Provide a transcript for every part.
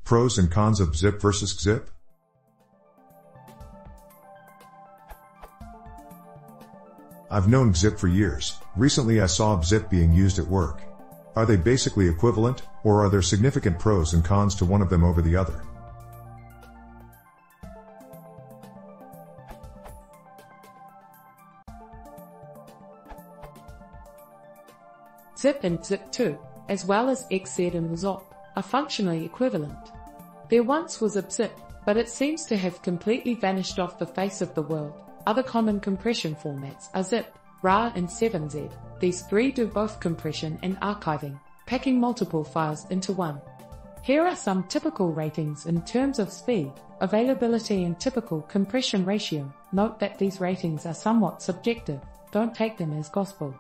Pros and cons of bzip versus gzip? I've known gzip for years. Recently I saw bzip being used at work. Are they basically equivalent, or are there significant pros and cons to one of them over the other? Zip and bzip2, as well as gzip and gzip, are functionally equivalent. There once was a bzip, but it seems to have completely vanished off the face of the world. Other common compression formats are zip, RAR and 7Z. These three do both compression and archiving, packing multiple files into one. Here are some typical ratings in terms of speed, availability and typical compression ratio. Note that these ratings are somewhat subjective, don't take them as gospel.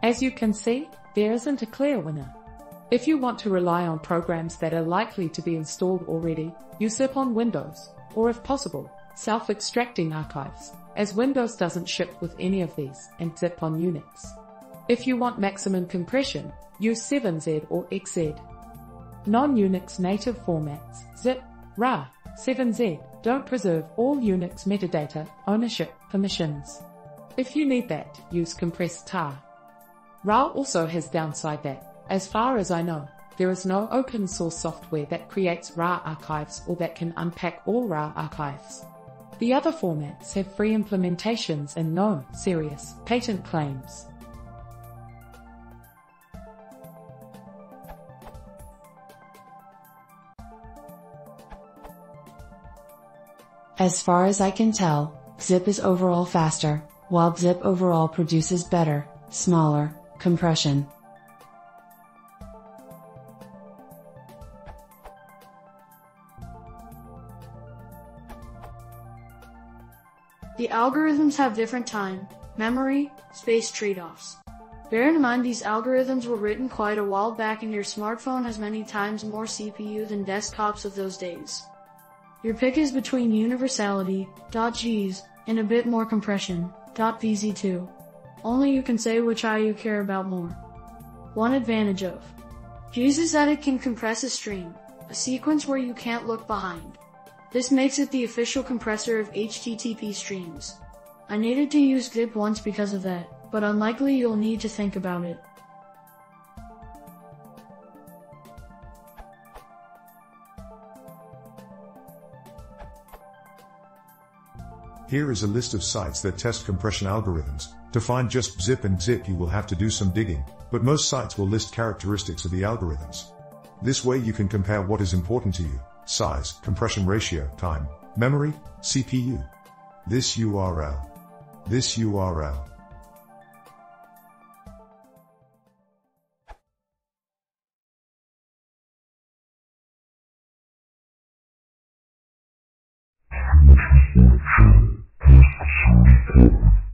As you can see, there isn't a clear winner. If you want to rely on programs that are likely to be installed already, use zip on Windows, or if possible, self-extracting archives, as Windows doesn't ship with any of these, and zip on Unix. If you want maximum compression, use 7Z or gzip. Non-Unix native formats, zip, RAR, 7Z, don't preserve all Unix metadata, ownership, permissions. If you need that, use compressed tar. RAR also has downside that, as far as I know, there is no open source software that creates RAR archives or that can unpack all RAR archives. The other formats have free implementations and no serious patent claims. As far as I can tell, gzip is overall faster, while bzip overall produces better, smaller, compression. The algorithms have different time, memory, space trade-offs. Bear in mind these algorithms were written quite a while back and your smartphone has many times more CPU than desktops of those days. Your pick is between universality, .gz, and a bit more compression, .bz2. Only you can say which you care about more. One advantage of gzip is that it can compress a stream, a sequence where you can't look behind. This makes it the official compressor of HTTP streams. I needed to use gzip once because of that, but unlikely you'll need to think about it. Here is a list of sites that test compression algorithms. To find just bzip and gzip you will have to do some digging, but most sites will list characteristics of the algorithms. This way you can compare what is important to you: size, compression ratio, time, memory, CPU. This URL. This URL. This is what you